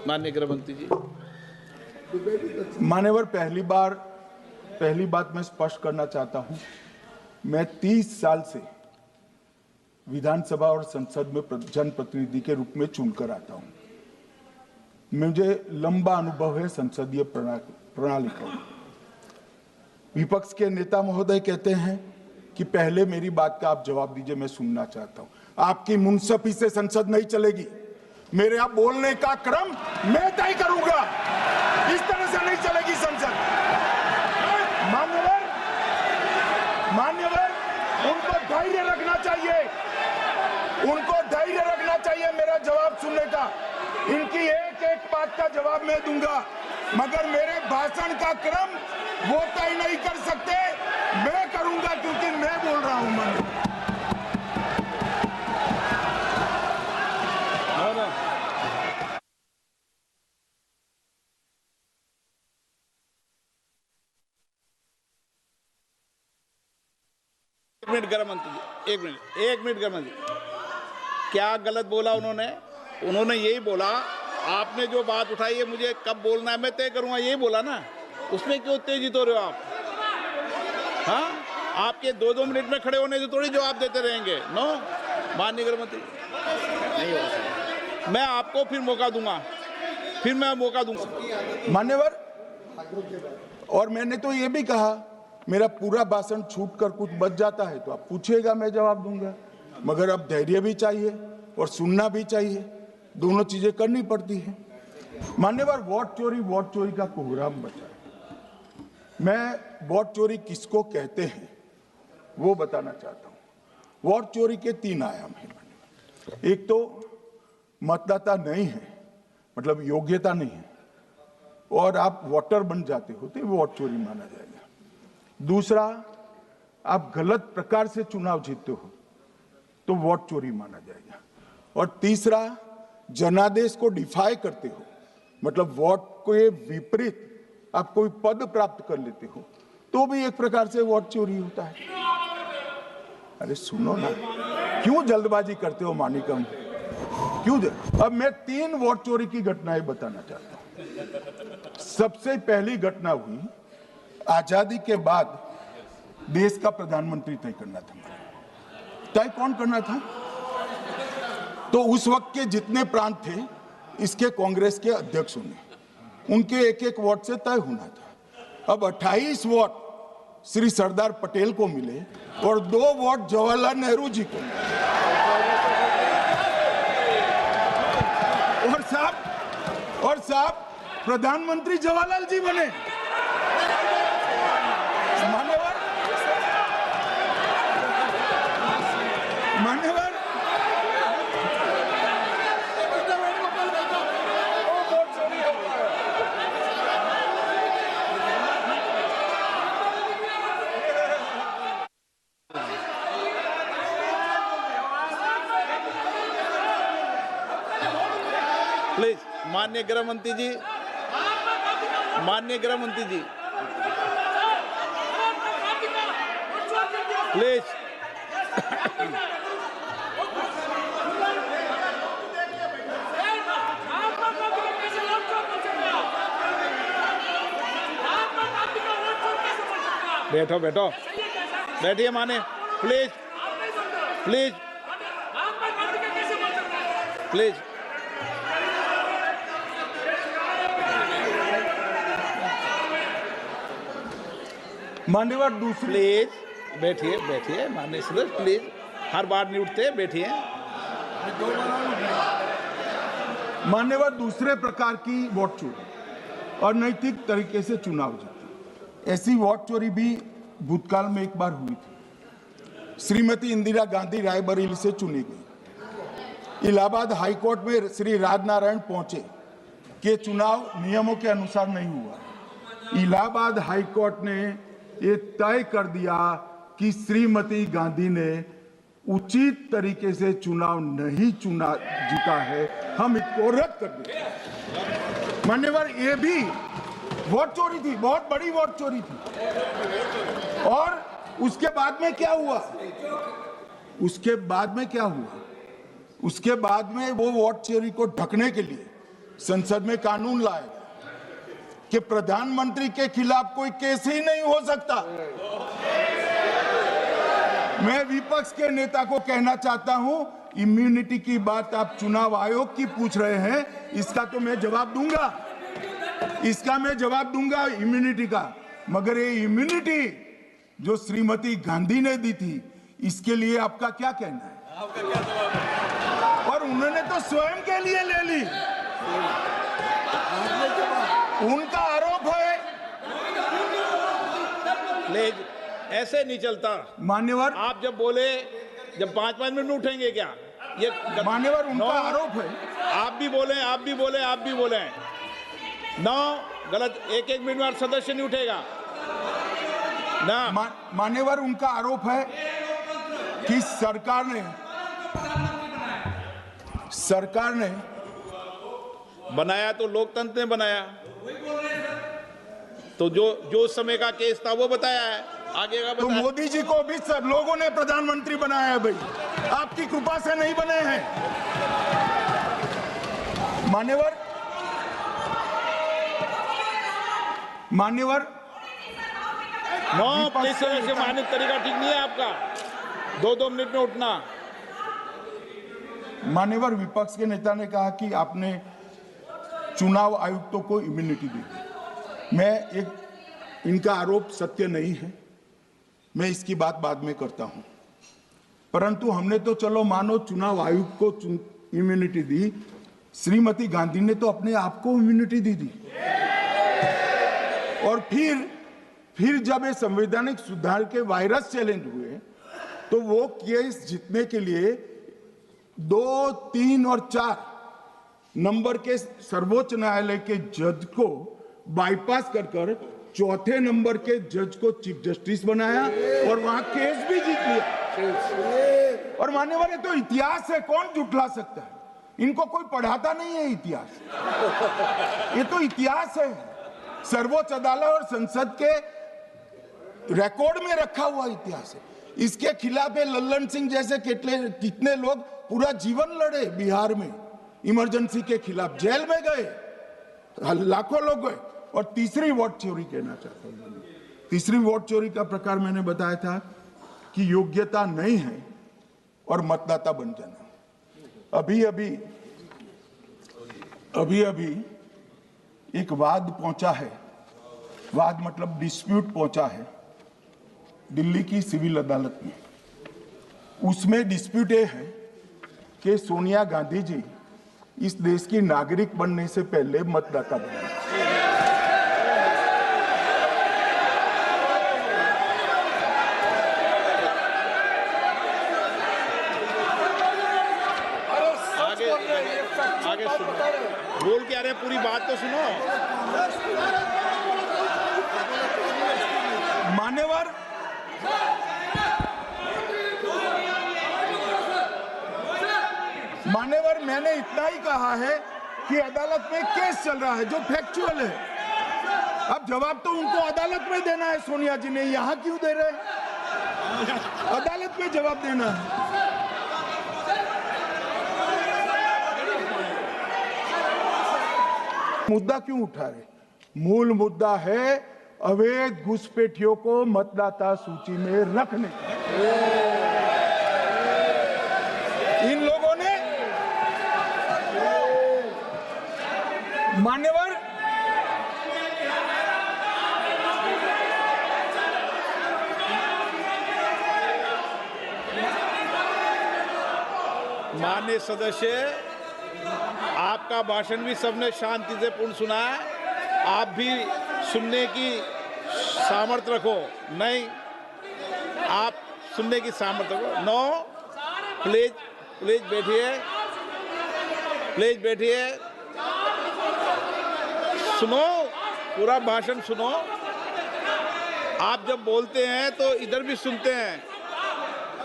माननीय गृह मंत्री जी। मान्यवर, पहली बात मैं स्पष्ट करना चाहता हूं, मैं 30 साल से विधानसभा और संसद में जनप्रतिनिधि के रूप में चुनकर आता हूं। मुझे लंबा अनुभव है संसदीय प्रणाली का। विपक्ष के नेता महोदय कहते हैं कि पहले मेरी बात का आप जवाब दीजिए, मैं सुनना चाहता हूं। आपकी मुनसफी से संसद नहीं चलेगी। मेरे आप बोलने का क्रम मैं तय करूंगा। इस तरह से नहीं चलेगी संसद। मान्यवर, उनको धैर्य रखना चाहिए, मेरा जवाब सुनने का। इनकी एक एक बात का जवाब मैं दूंगा, मगर मेरे भाषण का क्रम वो तय नहीं कर सकते, मैं करूंगा, क्योंकि मैं बोल रहा हूं। मान्यवर, एक मिनट गृह मंत्री जी, एक मिनट गृह मंत्री, क्या गलत बोला उन्होंने यही बोला, आपने जो बात उठाई है मुझे कब बोलना है मैं तय करूंगा, यही बोला ना। उसमें क्यों उत्तेजित हो रहे हो आप? हाँ, आपके 2-2 मिनट में खड़े होने से थोड़ी जवाब देते रहेंगे। नो, माननीय गृह मंत्री नहीं हो सकता। मैं आपको फिर मौका दूंगा। मान्यवर, और मैंने तो ये भी कहा, मेरा पूरा भाषण छूट कर कुछ बच जाता है तो आप पूछिएगा, मैं जवाब दूंगा। मगर अब धैर्य भी चाहिए और सुनना भी चाहिए, दोनों चीजें करनी पड़ती है। मान्यवर, वोट चोरी का कोहराम बचा है। मैं वोट चोरी किसको कहते हैं वो बताना चाहता हूं। वोट चोरी के 3 आयाम हैं। एक तो मतदाता नहीं है, मतलब योग्यता नहीं है, और आप वोटर बन जाते हो तो वोट चोरी माना जाएगा। दूसरा, आप गलत प्रकार से चुनाव जीतते हो तो वोट चोरी माना जाएगा। और तीसरा, जनादेश को डिफाई करते हो, मतलब वोट के विपरीत आप कोई पद प्राप्त कर लेते हो तो भी एक प्रकार से वोट चोरी होता है। अरे सुनो ना, क्यों जल्दबाजी करते हो मानिकम? क्यों? अब मैं 3 वोट चोरी की घटनाएं बताना चाहता हूं। सबसे पहली घटना हुई, आजादी के बाद देश का प्रधानमंत्री तय करना था। तय कौन करना था? तो उस वक्त के जितने प्रांत थे, इसके कांग्रेस के अध्यक्षों ने, उनके एक वोट से तय होना था। अब 28 वोट श्री सरदार पटेल को मिले और 2 वोट जवाहरलाल नेहरू जी को मिले। और साहब प्रधानमंत्री जवाहरलाल जी बने। मान्यवर, प्लीज, माननीय गृह मंत्री जी, प्लीज। बैठो, बैठिए माने, प्लीज। मान्यवर, दूसरी, प्लीज बैठिए माननीय सदस्य, प्लीज, हर बार नहीं उठते, बैठिए। मान्यवर, दूसरे प्रकार की वोट चोरी और नैतिक तरीके से चुनाव जीतना, ऐसी वोट चोरी भी भूतकाल में एक बार हुई थी। श्रीमती इंदिरा गांधी रायबरेली से चुनी गई। इलाहाबाद हाईकोर्ट में श्री राजनारायण पहुंचे कि चुनाव नियमों के अनुसार नहीं हुआ। इलाहाबाद हाईकोर्ट ने ये तय कर दिया कि श्रीमती गांधी ने उचित तरीके से चुनाव नहीं जीता है, हम इसको रद्द कर दें। मान्यवर, ये भी वोट चोरी थी, बहुत बड़ी वोट चोरी थी। और उसके बाद में क्या हुआ? उसके बाद में वो वोट चोरी को ढकने के लिए संसद में कानून लाए कि प्रधानमंत्री के खिलाफ कोई केस ही नहीं हो सकता। मैं विपक्ष के नेता को कहना चाहता हूं, इम्यूनिटी की बात आप चुनाव आयोग की पूछ रहे हैं, इसका तो मैं जवाब दूंगा, इसका मैं जवाब दूंगा इम्यूनिटी का। मगर ये इम्यूनिटी जो श्रीमती गांधी ने दी थी, इसके लिए आपका क्या कहना है? आपका क्या जवाब है? और उन्होंने तो स्वयं के लिए ले ली, उनका आरोप है। ऐसे नहीं चलता मान्यवर, आप जब बोले, जब 5-5 मिनट में उठेंगे क्या? ये मान्यवर, उनका आरोप है। आप भी बोले, आप भी बोले, आप भी बोले। 9 गलत, 1-1 मिनट में सदस्य नहीं उठेगा ना। मान्यवर, उनका आरोप है कि सरकार ने बनाया तो लोकतंत्र ने बनाया, तो जो समय का केस था वो बताया है, आगे का तो बताया। मोदी जी को भी सब लोगों ने प्रधानमंत्री बनाया है भाई, आपकी कृपा से नहीं बने हैं। मान्यवर, नो प्लीज से मानित तरीका ठीक नहीं है आपका, 2-2 मिनट में उठना। मान्यवर, विपक्ष के नेता ने कहा कि आपने चुनाव आयुक्तों को इम्यूनिटी दी। इनका आरोप सत्य नहीं है, मैं इसकी बात बाद में करता हूं। परंतु हमने तो चलो मानो चुनाव आयुक्त को इम्यूनिटी दी, श्रीमती गांधी ने तो अपने आप को इम्यूनिटी दी। और फिर जब ये संवैधानिक सुधार के वायरस चैलेंज हुए, तो वो केस जीतने के लिए 2, 3 और 4 नंबर के सर्वोच्च न्यायालय के जज को बाईपास कर चौथे नंबर के जज को चीफ जस्टिस बनाया और वहां केस भी जीत लिया। और मान्यवर, ये तो इतिहास है, कौन झुठला सकता है? इनको कोई पढ़ाता नहीं है इतिहास, ये तो इतिहास है, सर्वोच्च अदालत और संसद के रिकॉर्ड में रखा हुआ इतिहास है। इसके खिलाफ लल्लन सिंह जैसे कितने लोग पूरा जीवन लड़े बिहार में, इमरजेंसी के खिलाफ जेल में गए, लाखों लोग गए। और तीसरी वोट चोरी कहना चाहता हूं, तीसरी वोट चोरी का प्रकार मैंने बताया था कि योग्यता नहीं है और मतदाता बन जाना। अभी एक वाद पहुंचा है, वाद मतलब डिस्प्यूट पहुंचा है दिल्ली की सिविल अदालत में। उसमें डिस्प्यूट ये है कि सोनिया गांधी जी इस देश की नागरिक बनने से पहले मतदाता बने। आगे सुनो, बोल क्या रहे, पूरी बात तो सुनो। मान्यवर, मैंने इतना ही कहा है कि अदालत में केस चल रहा है जो फैक्चुअल है। अब जवाब तो उनको अदालत में देना है, सोनिया जी ने यहां क्यों दे रहे हैं? अदालत में जवाब देना है। मुद्दा क्यों उठा रहे? मूल मुद्दा है अवैध घुसपैठियों को मतदाता सूची में रखने। इन लोगों ने मान्यवर, माननीय सदस्य, आपका भाषण भी सबने शांति से पूर्ण सुना है, आप भी सुनने की सामर्थ्य रखो। नहीं, आप सुनने की सामर्थ्य रखो। नो, प्लीज बैठिए, प्लीज बैठिए, सुनो, पूरा भाषण सुनो। आप जब बोलते हैं तो इधर भी सुनते हैं,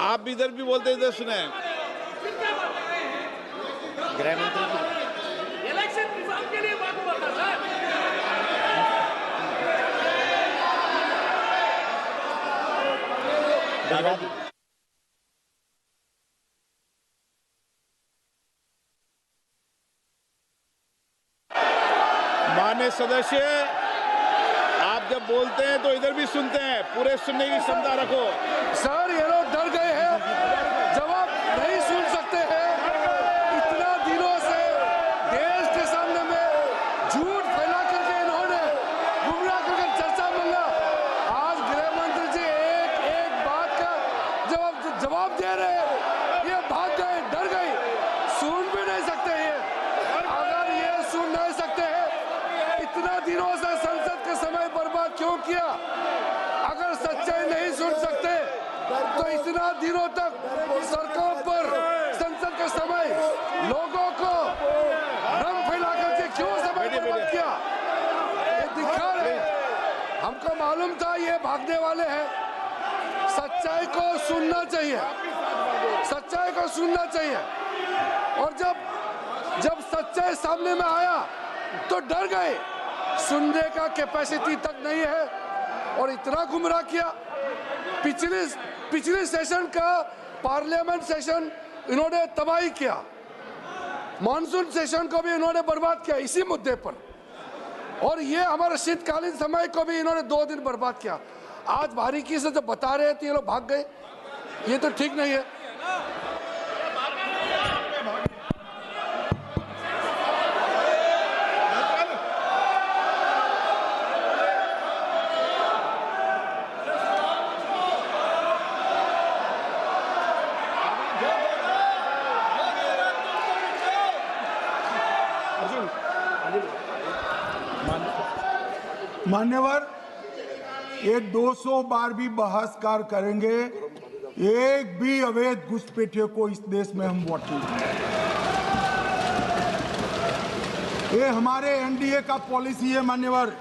आप भी इधर भी बोलते हैं, इधर सुने। गृह मंत्री इलेक्शन रिफॉर्म के लिए बात बोलता सर। माननीय सदस्य, आप जब बोलते हैं तो इधर भी सुनते हैं, पूरे सुनने की क्षमता रखो। सर ये लोग डर गए हैं, जवाब नहीं सुन सकते हैं। इतना दिनों से देश के सामने में झूठ फैला करके इन्होंने गुमराह करके चर्चा मंगा। आज गृह मंत्री जी एक एक बात का जवाब दे रहे हैं, ये भाग गए, डर गए, सुन भी नहीं सकते ये। अगर ये सुन नहीं सकते हैं, इतना दिनों से संसद का समय बर्बाद क्यों किया? अगर सच्चाई नहीं सुन सकते तो इतना दिनों तक सरकार पर संसद का समय लोगों को भ्रम फैला करके क्यों समय बर्बाद किया? ये दिखा रहे, हमको मालूम था ये भागने वाले हैं। सच्चाई को सुनना चाहिए, सच्चाई को सुनना चाहिए। और जब सच्चाई सामने में आया तो डर गए, सुनने का कैपेसिटी तक नहीं है और इतना गुमराह किया। पिछले सेशन का पार्लियामेंट सेशन इन्होंने तबाही किया, मॉनसून सेशन को भी इन्होंने बर्बाद किया इसी मुद्दे पर, और ये हमारे शीतकालीन समय को भी इन्होंने 2 दिन बर्बाद किया। आज बारीकी से जब बता रहे थे ये लोग भाग गए, ये तो ठीक नहीं है। मान्यवर, ये 200 बार भी बहसकार करेंगे, एक भी अवैध घुसपैठियों को इस देश में हम वोट नहीं देंगे। ये हमारे एनडीए का पॉलिसी है मान्यवर।